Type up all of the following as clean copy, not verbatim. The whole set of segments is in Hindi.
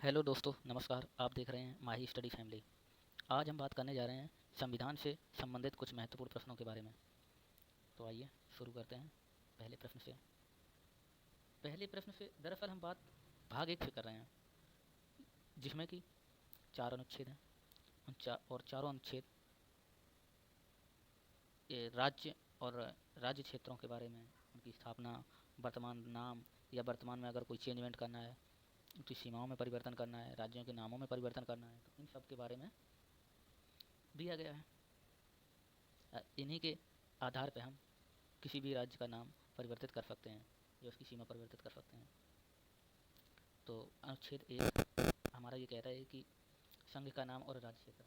हेलो दोस्तों, नमस्कार। आप देख रहे हैं माही स्टडी फैमिली। आज हम बात करने जा रहे हैं संविधान से संबंधित कुछ महत्वपूर्ण प्रश्नों के बारे में। तो आइए शुरू करते हैं पहले प्रश्न से। पहले प्रश्न से दरअसल हम बात भाग एक से कर रहे हैं, जिसमें कि चार अनुच्छेद हैं। और चारों अनुच्छेद ये राज्य और राज्य क्षेत्रों के बारे में, उनकी स्थापना, वर्तमान नाम, या वर्तमान में अगर कोई चेंजमेंट करना है, उनकी सीमाओं में परिवर्तन करना है, राज्यों के नामों में परिवर्तन करना है, तो इन सब के बारे में दिया गया है। इन्हीं के आधार पर हम किसी भी राज्य का नाम परिवर्तित कर सकते हैं या उसकी सीमा परिवर्तित कर सकते हैं। तो अनुच्छेद एक हमारा ये कहता है कि संघ का नाम और राज्य क्षेत्र।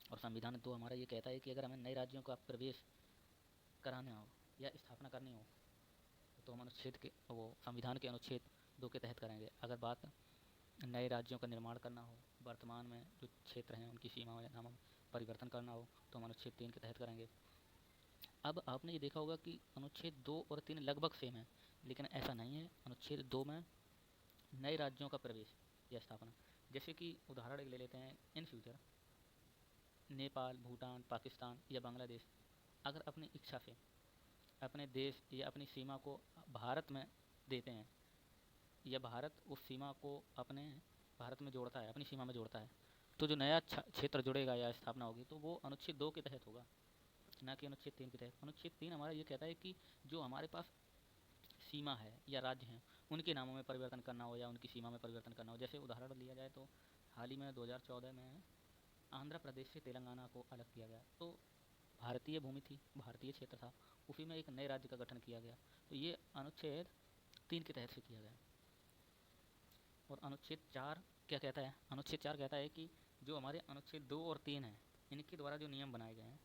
और संविधान दो हमारा ये कहता है कि अगर हमें नए राज्यों का प्रवेश कराना हो या स्थापना करनी हो तो हम अनुच्छेद के वो संविधान के अनुच्छेद दो के तहत करेंगे। अगर बात नए राज्यों का निर्माण करना हो, वर्तमान में जो क्षेत्र हैं उनकी सीमा में नाम परिवर्तन करना हो, तो हम अनुच्छेद तीन के तहत करेंगे। अब आपने ये देखा होगा कि अनुच्छेद दो और तीन लगभग सेम है, लेकिन ऐसा नहीं है। अनुच्छेद दो में नए राज्यों का प्रवेश या स्थापना, जैसे कि उदाहरण एक ले लेते हैं, इन फ्यूचर नेपाल, भूटान, पाकिस्तान या बांग्लादेश अगर अपनी इच्छा से अपने देश या अपनी सीमा को भारत में देते हैं, या भारत उस सीमा को अपने भारत में जोड़ता है, अपनी सीमा में जोड़ता है, तो जो नया क्षेत्र जुड़ेगा या स्थापना होगी तो वो अनुच्छेद दो के तहत होगा, ना कि अनुच्छेद तीन के तहत। अनुच्छेद तीन हमारा ये कहता है कि जो हमारे पास सीमा है या राज्य हैं उनके नामों में परिवर्तन करना हो या उनकी सीमा में परिवर्तन करना हो। जैसे उदाहरण लिया जाए तो हाल ही में 2014 में आंध्र प्रदेश से तेलंगाना को अलग किया गया, तो भारतीय भूमि थी, भारतीय क्षेत्र था, उसी में एक नए राज्य का गठन किया गया। तो ये अनुच्छेद तीन के तहत से किया गया। और अनुच्छेद चार क्या कहता है? अनुच्छेद चार कहता है कि जो हमारे अनुच्छेद दो और तीन हैं इनके द्वारा जो नियम बनाए गए हैं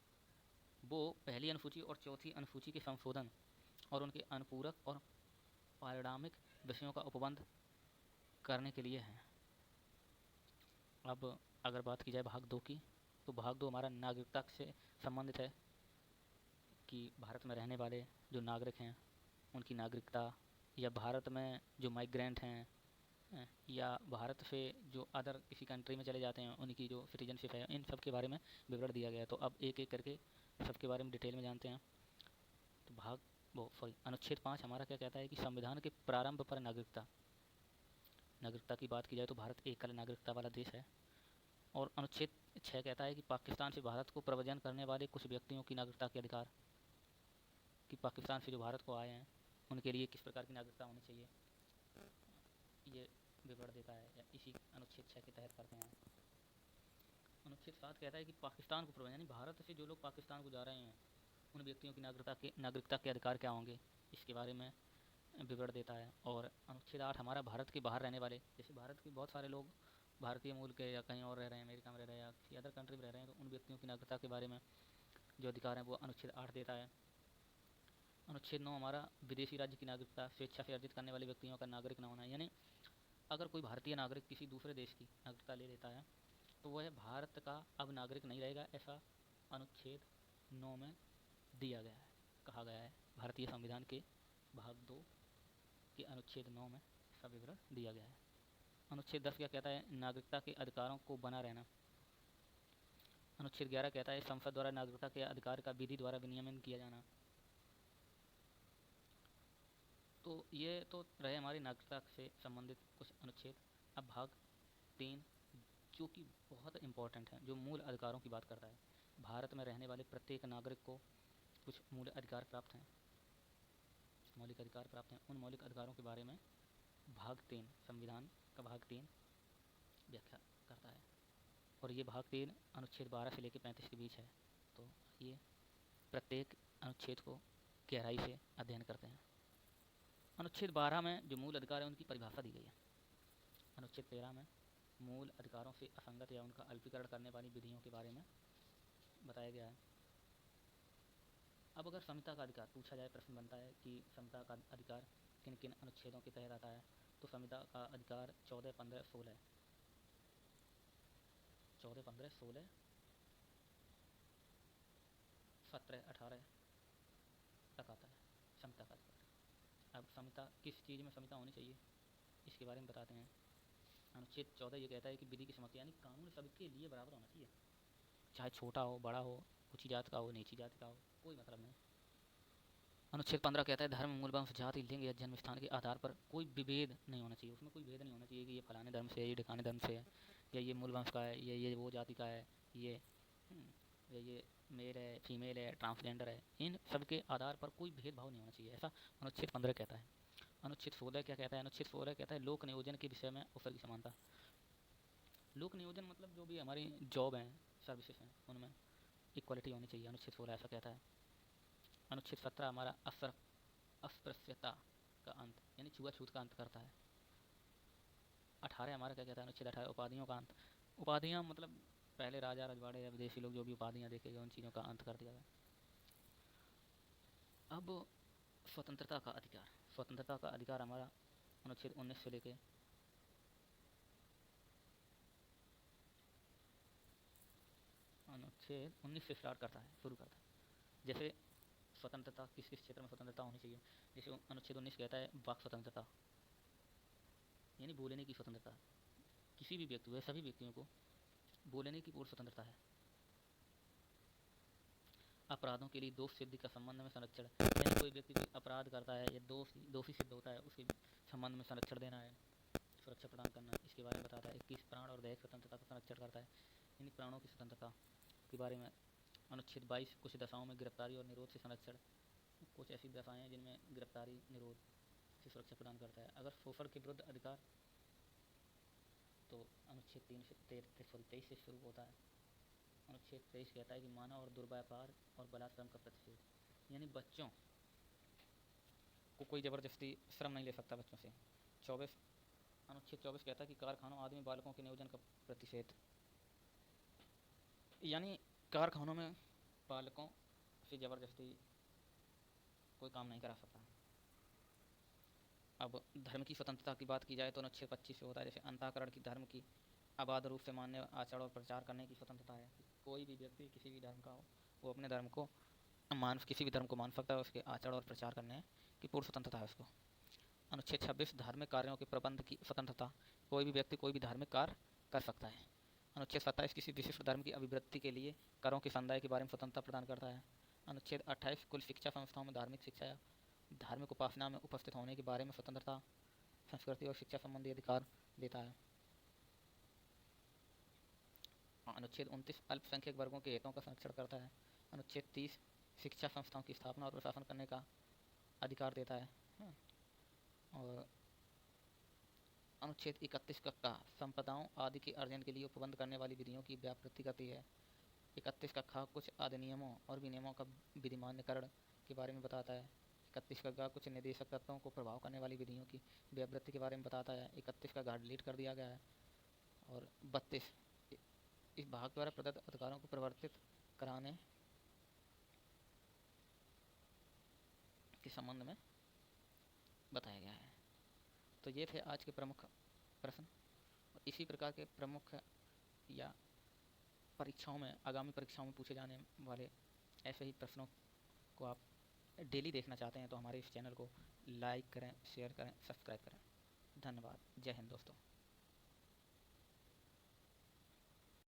वो पहली अनुसूची और चौथी अनुसूची के संशोधन और उनके अनुपूरक और पारिणामिक विषयों का उपबंध करने के लिए है। अब अगर बात की जाए भाग दो की, तो भाग दो हमारा नागरिकता से संबंधित है कि भारत में रहने वाले जो नागरिक हैं उनकी नागरिकता, या भारत में जो माइग्रेंट हैं, या भारत से जो अदर किसी कंट्री में चले जाते हैं उनकी जो सिटीजनशिप है, इन सब के बारे में विवरण दिया गया है। तो अब एक एक करके सबके बारे में डिटेल में जानते हैं। तो अनुच्छेद पाँच हमारा क्या कहता है कि संविधान के प्रारंभ पर नागरिकता। नागरिकता की बात की जाए तो भारत एकल नागरिकता वाला देश है। और अनुच्छेद छः कहता है कि पाकिस्तान से भारत को प्रव्रजन करने वाले कुछ व्यक्तियों की नागरिकता के अधिकार, कि पाकिस्तान से जो भारत को आए हैं उनके लिए किस प्रकार की नागरिकता होनी चाहिए, ये विवरण देता है, या इसी अनुच्छेद छः के तहत करते हैं। अनुच्छेद सात कहता है कि पाकिस्तान को प्रव्रजन, यानी भारत से जो लोग पाकिस्तान को जा रहे हैं उन व्यक्तियों की नागरिकता के अधिकार क्या होंगे, इसके बारे में विवरण देता है। और अनुच्छेद आठ हमारा भारत के बाहर रहने वाले, जैसे भारत के बहुत सारे लोग भारतीय मूल के या कहीं और रह रहे हैं, अमेरिका में रह रहे हैं या किसी अदर कंट्री में रह रहे हैं, तो उन व्यक्तियों की नागरिकता के बारे में जो अधिकार हैं वो अनुच्छेद आठ देता है। अनुच्छेद नौ हमारा विदेशी राज्य की नागरिकता, स्वेच्छा से अर्जित करने वाले व्यक्तियों का नागरिक न होना, यानी अगर कोई भारतीय नागरिक किसी दूसरे देश की नागरिकता ले लेता है तो वह भारत का अब नागरिक नहीं रहेगा, ऐसा अनुच्छेद नौ में दिया गया है, कहा गया है। भारतीय संविधान के भाग दो के अनुच्छेद नौ में इसका विवरण दिया गया है। अनुच्छेद दस क्या कहता है? नागरिकता के अधिकारों को बना रहना। अनुच्छेद ग्यारह कहता है संसद द्वारा नागरिकता के अधिकार का विधि द्वारा विनियमन किया जाना। तो ये तो रहे हमारी नागरिकता से संबंधित कुछ अनुच्छेद। अब भाग तीन, जो कि बहुत इम्पोर्टेंट है, जो मूल अधिकारों की बात करता है। भारत में रहने वाले प्रत्येक नागरिक को कुछ मूल अधिकार प्राप्त हैं, मौलिक अधिकार प्राप्त हैं। उन मौलिक अधिकारों के बारे में भाग तीन, संविधान का भाग तीन व्याख्या करता है। और ये भाग तीन अनुच्छेद 12 से लेकर 35 के बीच है। तो ये प्रत्येक अनुच्छेद को गहराई से अध्ययन करते हैं। अनुच्छेद 12 में जो मूल अधिकार है उनकी परिभाषा दी गई है। अनुच्छेद 13 में मूल अधिकारों से असंगत या उनका अल्पीकरण करने वाली विधियों के बारे में बताया गया है। अब अगर समता का अधिकार पूछा जाए, प्रश्न बनता है कि समता का अधिकार किन किन अनुच्छेदों के तहत आता है, तो समता का अधिकार 14, 15, 16, 14, 15, 16, 17, 18 तक आता है समता का अधिकार। अब समता किस चीज़ में समता होनी चाहिए इसके बारे में बताते हैं। अनुच्छेद 14 ये कहता है कि विधि की समक्ष यानी कानून सबके लिए बराबर होना चाहिए, चाहे छोटा हो बड़ा हो, ऊंची जात का हो नीची जात का हो, कोई मतलब नहीं। अनुच्छेद 15 कहता है धर्म, मूल वंश, जाति, लिंग या जन्म स्थान के आधार पर कोई विभेद नहीं होना चाहिए। उसमें कोई भेद नहीं होना चाहिए कि ये फलाने धर्म से है, ये ढिकाने धर्म से है, या ये मूल वंश का है, ये वो जाति का है, ये या ये मेल है, फीमेल है, ट्रांसजेंडर है। इन सब के आधार पर कोई भेदभाव नहीं होना चाहिए, ऐसा अनुच्छेद 15 कहता है। अनुच्छेद 16 क्या कहता है? अनुच्छेद 16 कहता है लोक नियोजन के विषय में अवसर की समानता। लोक नियोजन मतलब जो भी हमारी जॉब हैं, सर्विसेज हैं, उनमें इक्वालिटी होनी चाहिए, अनुच्छेद 16 ऐसा कहता है। अनुच्छेद 17 हमारा अस्पृश्यता का अंत यानी छुआछूत का अंत करता है। 18 हमारा क्या कहता है? अनुच्छेद 18 उपाधियों का अंत। उपाधियाँ मतलब पहले राजा रजवाड़े या विदेशी लोग जो भी उपाधियाँ देखेंगे उन चीज़ों का अंत कर दिया गया। अब स्वतंत्रता का अधिकार। स्वतंत्रता का अधिकार हमारा अनुच्छेद 19 से लेके अनुच्छेद 19 से स्टार्ट करता है, शुरू करता है। जैसे स्वतंत्रता किस किस क्षेत्र में स्वतंत्रता होनी चाहिए। जैसे अनुच्छेद 19 कहता है वाक स्वतंत्रता यानी बोलने की स्वतंत्रता। किसी भी व्यक्ति व सभी व्यक्तियों को बोलने की पूर्ण स्वतंत्रता है। अपराधों के लिए दोष सिद्धि का संबंध में संरक्षण यानी कोई व्यक्ति कोई अपराध करता है या दोषी सिद्ध होता है उसके संबंध में संरक्षण देना है, सुरक्षा प्रदान करना, इसके बारे में बताता है। 21 प्राण और दैहिक स्वतंत्रता का संरक्षण करता है यानी प्राणों की स्वतंत्रता के बारे में। अनुच्छेद 22 कुछ दशाओं में गिरफ्तारी और निरोध से संरक्षण। कुछ ऐसी दशाएं हैं जिनमें गिरफ्तारी निरोध से सुरक्षा प्रदान करता है। अगर शोषण के विरुद्ध अधिकार तो अनुच्छेद 23 से शुरू होता है। अनुच्छेद 23 कहता है कि मानव और दुर्व्यापार और बलात्श्रम का प्रतिषेध यानी बच्चों को कोई ज़बरदस्ती श्रम नहीं ले सकता बच्चों से। 24 अनुच्छेद 24 कहता है कि कारखानों आदमी बालकों के नियोजन का प्रतिषेध यानी कारखानों में बालकों से ज़बरदस्ती कोई काम नहीं करा सकता। अब धर्म की स्वतंत्रता की बात की जाए तो अनुच्छेद 25 से होता है। जैसे अंतःकरण की धर्म की अबाध रूप से मान्य आचरण और प्रचार करने की स्वतंत्रता है। कोई भी व्यक्ति किसी भी धर्म का हो वो अपने धर्म को किसी भी धर्म को मान सकता है, उसके आचरण और प्रचार करने की पूर्ण स्वतंत्रता है उसको। अनुच्छेद 26 धार्मिक कार्यों के प्रबंध की स्वतंत्रता। कोई भी व्यक्ति कोई भी धार्मिक कार्य कर सकता है। अनुच्छेद 27 किसी विशिष्ट धर्म की अभिवृद्धि के लिए करों के संदाय के बारे में स्वतंत्रता प्रदान करता है। अनुच्छेद 28 कुल शिक्षा संस्थाओं में धार्मिक शिक्षा या धार्मिक उपासना में उपस्थित होने के बारे में स्वतंत्रता, संस्कृति और शिक्षा संबंधी अधिकार देता है। अनुच्छेद 29 अल्पसंख्यक वर्गों के हितों का संरक्षण करता है। अनुच्छेद 30 शिक्षा संस्थाओं की स्थापना और प्रशासन करने का अधिकार देता है। और अनुच्छेद 31 का संपदाओं आदि के अर्जन के लिए उपबंध करने वाली विधियों की व्यापृति करती है। 31 का खा कुछ अधिनियमों और विनियमों का विधिमान्यकरण के बारे में बताता है। 31 का गा कुछ निदेशक तत्वों को प्रभाव करने वाली विधियों की व्यावृत्ति के बारे में बताता है। 31 का गा डिलीट कर दिया गया है। और 32 इस भाग द्वारा प्रदत्त अधिकारों को परिवर्तित कराने के संबंध में बताया गया है। तो ये थे आज के प्रमुख प्रश्न। और इसी प्रकार के प्रमुख या परीक्षाओं में आगामी परीक्षाओं में पूछे जाने वाले ऐसे ही प्रश्नों को आप डेली देखना चाहते हैं तो हमारे इस चैनल को लाइक करें, शेयर करें, सब्सक्राइब करें। धन्यवाद। जय हिंद दोस्तों।